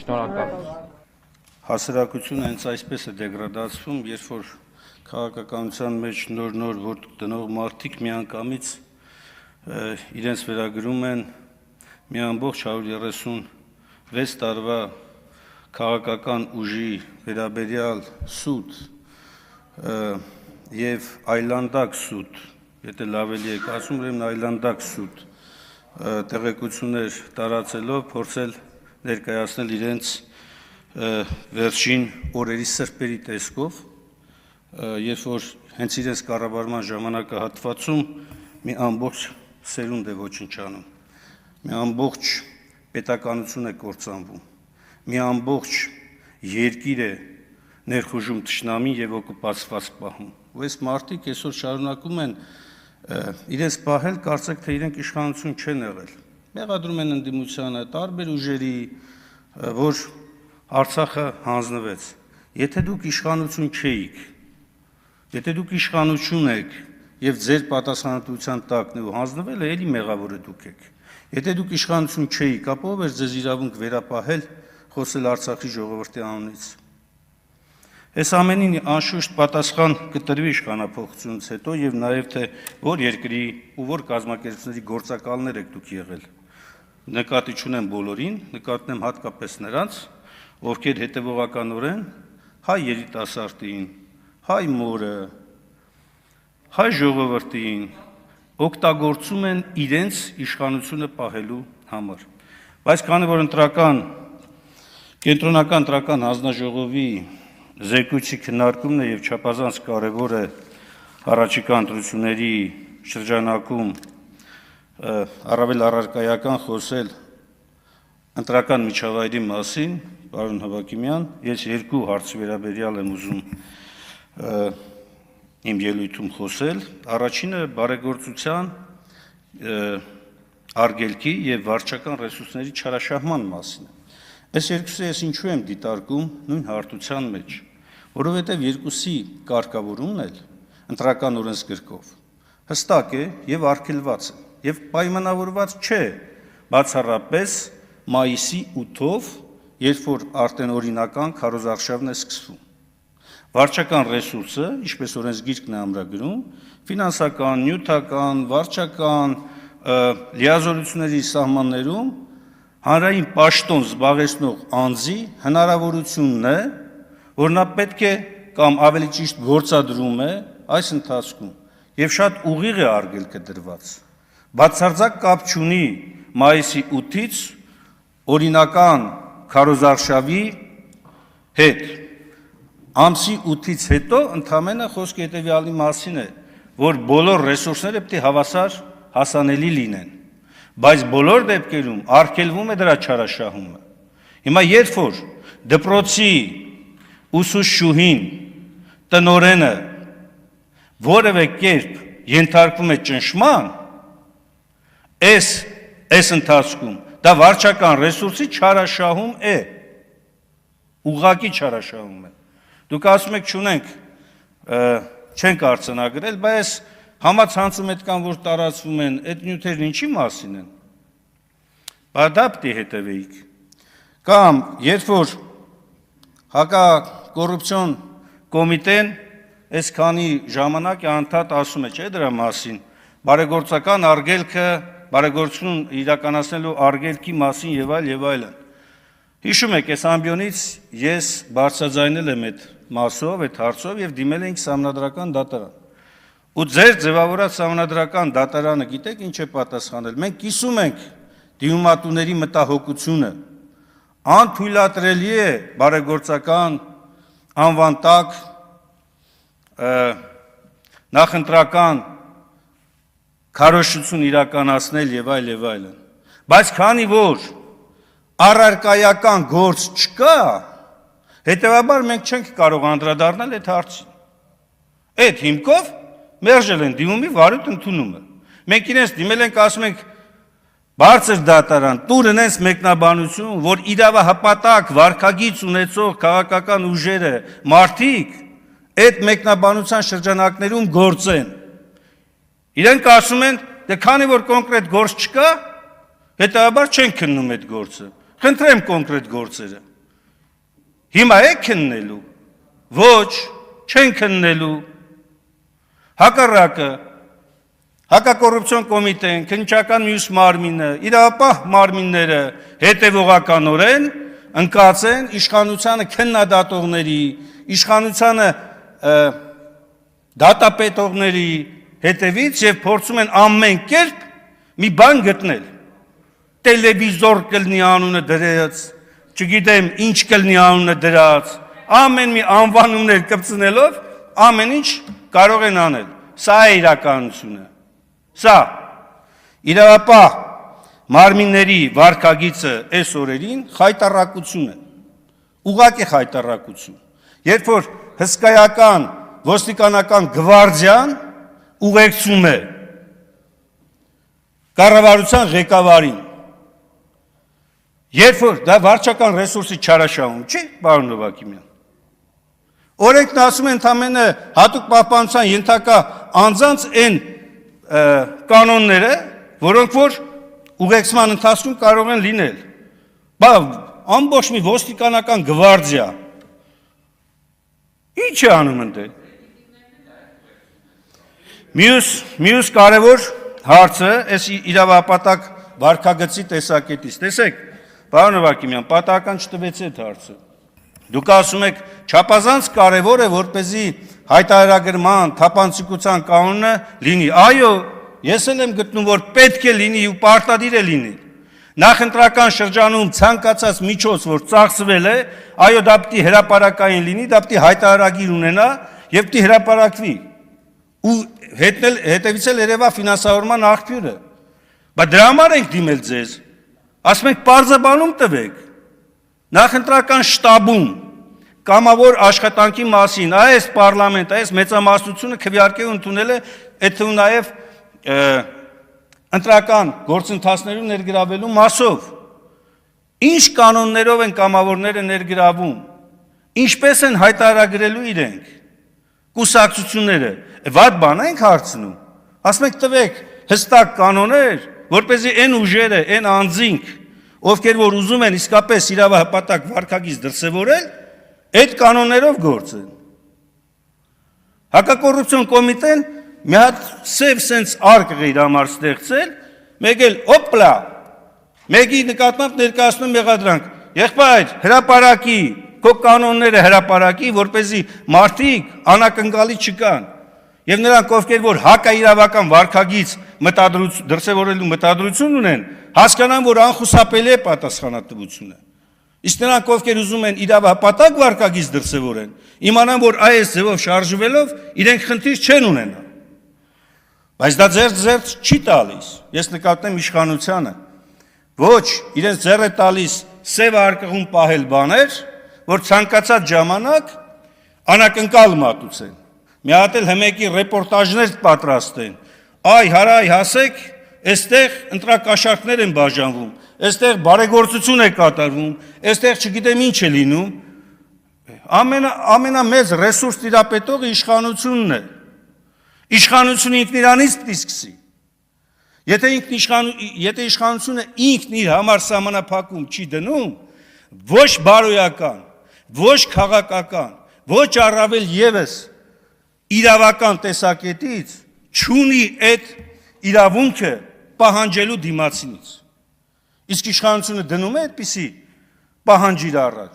Շնորհակալ։ Հասարակությունը հենց այսպես է դեգրադացվում, երբ որ քաղաքականության մեջ նոր որ դնող մարդիկ միանգամից իրենց վերագրում են մի ամբողջ 136 տարվա քաղաքական ուժի վերաբերյալ սուտ եւ այլանդակ սուտ, եթե լավ էլի եք ասում, ուրեմն այլանդակ սուտ տեղեկություններ տարածելով փորձել ներկայացնել իրենց վերջին օրերի սրբերի տեսքով, երբ որ հենց իրենց կառավարման ժամանակահատվածում մի ամբողջ սերունդ է ոչնչանում, մի ամբողջ պետականություն է կործանվում, մի ամբողջ երկիր է ներխուժում թշնամին եւ օկուպացված պահում։ Ու այս մարդիկ այսօր շարունակում են իրենց պահել, կարծեք թե իրենք իշխանություն չեն եղել։ Մեղադրում են ընդդիմությանը, տարբեր ուժերի, որ Արցախը հանձնվեց։ Եթե դուք իշխանություն չէիք, եթե դուք իշխանություն եք եւ ձեր պատասխանատվության տակն է ու հանձնվել է, էլի մեղավորը դուք եք։ Եթե դուք իշխանություն չէիք, ապա ով էր ձեզ իրավունք վերապահել խոսել Արցախի ժողովրդի անունից։ Այս ամենին անշուշտ պատասխան կտրվի իշխանափոխությունից հետո եւ նաեւ թե որ երկրի ու որ կազմակերպությունների գործակալներ եք դուք եղել։ Նկատի չունեմ բոլորին, նկատնեմ հատկապես նրանց, ովքեր հետևողականորեն հայ երիտասարդին, հայ մորը, հայ ժողովրդին օգտագործում են իրենց իշխանությունը պահելու համար։ Բայց քանի որ կենտրոնական ընտրական հանձնաժողովի զեկույցի քննարկումն է եւ չափազանց կարեւոր է առաջիկա ընտրությունների շրջանակում առավել առարկայական խոսել ընտրական միջավայրի մասին, պարոն Հովակիմյան, ես երկու հարցի վերաբերյալ եմ ուզում իմ ելույթում խոսել։ Առաջինը բարեգործության արգելքի եւ վարչական ռեսուրսների չարաշահման մասին է։ Այս երկուսը ես ինչու եմ դիտարկում նույն հարթության մեջ, որովհետեւ երկուսի կարգավորումն էլ ընտրական օրենսգրքով հստակ է եւ արգելված է եւ պայմանավորված չէ բացառապես մայիսի 8-ով, երբ որ արդեն օրինական քարոզարշավն է սկսվում։ Վարչական ռեսուրսը, ինչպես օրենսգիրքն է ամրագրում, ֆինանսական, նյութական, վարչական լիազորությունների սահմաններում հանրային պաշտոն զբաղեցնող անձի հնարավորությունն է, որ նա պետք է կամ ավելի ճիշտ գործադրում է այս ընթացքում եւ շատ ուղիղ է արգելքը դրված։ Բացարձակ կապ չունի մայիսի 8-ից օրինական քարոզարշավի հետ։ Ամսի 8-ից հետո ընդամենը խոսքը հետեւյալի մասին է, որ բոլոր ռեսուրսները պետք է հավասար հասանելի լինեն, բայց բոլոր դեպքերում արգելվում է դրա չարաշահումը։ Հիմա երբ որ դպրոցի ուսուցչուհին, տնօրենը որևէ կերպ ենթարկվում է ճնշման, այս ընթացքում դա վարչական ռեսուրսի չարաշահում է, ուղղակի չարաշահում է։ Դուք ասում եք չենք արձանագրել, բայց համացանցում այդքան որ տարածվում են, այդ նյութերն ինչի մասին են։ Բայց դա պետք է հետևեիք։ Կամ երբ որ հակակոռուպցիոն կոմիտեն այսքանի ժամանակ է անդադ ասում է, չէ՞ դրա մասին, բարեգործական արգելքը, բարեգործություն իրականացնելու արգելքի մասին եւ այլն։ Հիշում եք, այս ամբիոնից ես բարձրաձայնել եմ այդ մասով, այդ հարցով եւ դիմել էինք սահմանադրական դատարան։ Ու ձեր ձևավորած սահմանադրական դատարանը գիտեք ինչ է պատասխանել։ Մենք կիսում ենք դիմումատուների մտահոգությունը։ Անթույլատրելի է բարեգործական անվան տակ նախընտրական քարոզչություն իրականացնել եւ այլն։ Բայց քանի որ առարկայական գործ չկա, հետեւաբար մենք չենք կարող անդրադառնալ այդ հարցին։ Այդ հիմքով մերժել են դիմումի վարույթ ընդունումը։ Մենք իրենց դիմել ենք, ասում ենք բարձր դատարան, տուր ունես մեկնաբանություն, որ իրավահպատակ վարքագիծ ունեցող քաղաքական ուժերը, մարդիկ այդ մեկնաբանության շրջանակներում գործեն։ Իրենք ասում են, դե քանի որ կոնկրետ գործ չկա, հետեւաբար չեն քննում այդ գործը։ Խնդրեմ կոնկրետ գործերը։ Հիմա է քննելու։ Ոչ, չեն քննելու։ Հակառակը Հակակոռուպցիոն կոմիտեն, քննչական մյուս մարմինը, իրավապահ մարմինները հետևողականորեն ընկած են իշխանությանը քննադատողների, իշխանությանը դատապետողների հետևից եւ փորձում են ամեն կերպ մի բան գտնել։ Տելևիզոր կլինի անունը դրած, չգիտեմ ինչ կլինի անունը դրած, ամեն մի անվանումներ կպցնելով ամեն ինչ կարող են անել։ Սա է իրականությունը։ Սա իրավապահ մարմինների վարքագիծը այս օրերին խայտառակություն է, ուղղակի խայտառակություն։ Երբ որ հսկայական ոստիկանական գվարդիան ուղեկցում է կառավարության ղեկավարին, երբ որ դա վարչական ռեսուրսի չարաշահում չի, պարոն Նովակիմյան, օրենքն ասում է ընդամենը հատուկ պահպանության ենթակա անձանց այն կանոնները, որոնք որ ուղեկցման ընթացքում կարող են լինել։ Բա ամբողջ մի ոստիկանական գվարդիա ինչ է անում ընդ։ Մյուս կարևոր հարցը այս իրավապատակ վարքագծի տեսակետից։ Տեսեք, պարոն Նովակիմյան, պատահական չտվեց այդ հարցը։ Դուք ասում եք, չափազանց կարևոր է, որպեսզի հայտարարագրման, թափանցիկության կանոնը լինի։ Այո, ես էլ եմ գտնում, որ պետք է լինի ու պարտադիր է լինի։ Նախընտրական շրջանում ցանկացած միջոց, որ ծախսվել է, այո, դա պիտի հրապարակային լինի, դա պիտի հայտարարագիր ունենա եւ պիտի հրապարակվի։ Ու հետևից էլ երևա ֆինանսավորման աղբյուրը։ Բայց դրա համար ենք դիմել ձեզ։ Ասում ենք պարզաբանում տվեք։ Նախընտրական շտաբում կամավոր աշխատանքի մասին այս պարլամենտ, այս մեծամասնությունը քվեարկել ընդունել է, այդ թվում նաև ընտրական գործընթացներում ներգրավելու մասով։ Ինչ կանոններով են կամավորները ներգրավում, ինչպես են հայտարարագրելու իրենք, կուսակցությունները, վատ բան ենք հարցնում, ասում եք տվեք հստակ կանոններ, որպեսզի այն ուժերը, այն անձինք, ովքեր որ ուզում են իսկապես իրավահպատակ վարքագիծ դրսևորել, այդ կանոններով գործեն։ Հակակոռուպցիոն կոմիտեն մի հատ սև սենց արգ իր համար ստեղծել, մեկ էլ օպլա, մեկի նկատմամբ ներկայացնում մեղադրանք, եղբայր, հրապարակի, քո կանոնները հրապարակի, որպեսզի մարդիկ անակնկալի չկան, եւ նրանք, ովքեր որ հակաիրավական վարքագիծ դրսևորելու մտադրություն ունեն, հասկանան, որ անխուսափելի է պատասխանատվությունը։ Իսկ նրանք, ովքեր ուզում են իրավահպատակ վարքագիծ դրսևորեն, իմանան, որ այս ձևով շարժվելով իրենք խնդիր չեն ունենա։ Բայց դա ձեռք չի տալիս։ Ես նկատեմ իշխանությանը, ոչ, իրենց ձեռ է տալիս սև արկղում պահել բաներ, որ ցանկացած ժամանակ անակնկալ մատուցեն։ Մի հատ էլ հմեկի ռեպորտաժներ պատրաստեն։ Այ հարայ հասեք, այստեղ ընտրակաշառքներ են բաժանվում, այստեղ բարեգործություն է կատարվում, այստեղ չգիտեմ ինչ է լինում։ Ամենամեծ ռեսուրս տիրապետողը իշխանությունն է։ Իշխանությունը ինքն իրանից պիտի սկսի։ Եթե իշխանությունը ինքն իր համար սահմանափակում չի դնում, ոչ բարոյական, ոչ քաղաքական, ոչ առավել ևս իրավական տեսակետից չունի այդ իրավունքը պահանջելու դիմացինից։ Իսկ իշխանությունը դնում է այդպիսի պահանջ իր առաջ։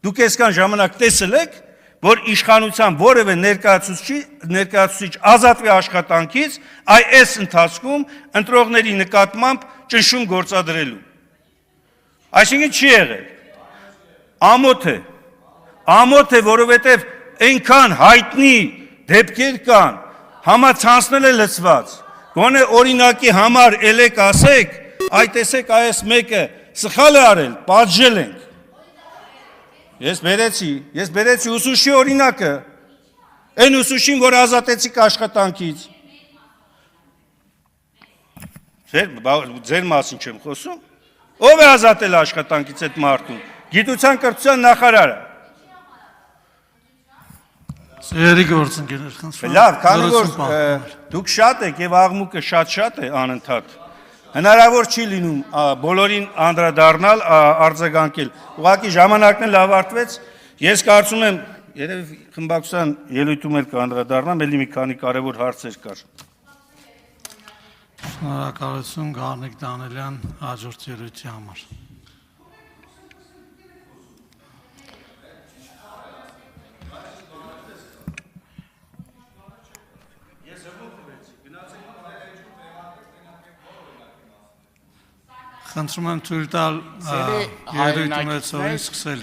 Դուք այսքան ժամանակ տեսել եք, որ իշխանության որևէ ներկայացուցիչ ազատվի աշխատանքից այս ընթացքում ընտրողների նկատմամբ ճնշում գործադրելու։ Այսինքն չի եղել։ Ամոթ է, որովհետև այնքան հայտնի դեպքեր կան, համացանցնել է լծված, գոնե օրինակի համար ելեք ասեք, այ տեսեք այս մեկը սխալ է արել, պատժել ենք։ Ես բերեցի ուսուցչի օրինակը, այն ուսուցչին, որ ազատեցիք աշխատանքից։ Ձեր մասին չեմ խոսում, ով է ազատել աշխատանքից այդ մարդուն, գիտության կրթության նախարարը։ Սերի գործընկերներ, խնդրում եմ։ Լավ, քանի որ դուք շատ եք եւ աղմուկը շատ է անընդհատ, հնարավոր չի լինում բոլորին անդրադառնալ, արձագանքել։ Ուղղակի ժամանակն էլ ավարտվեց, Ես կարծում եմ, երևի խմբակցության ելույթում էլ կանդրադառնամ, ելի մի քանի կարևոր հարցեր կար։ Շնորհակալություն Գառնիկ Դանելյան հաջորդ ելույթի համար։ Խնդրում եմ թույլ տալ ելույթ ունեցողին սկսել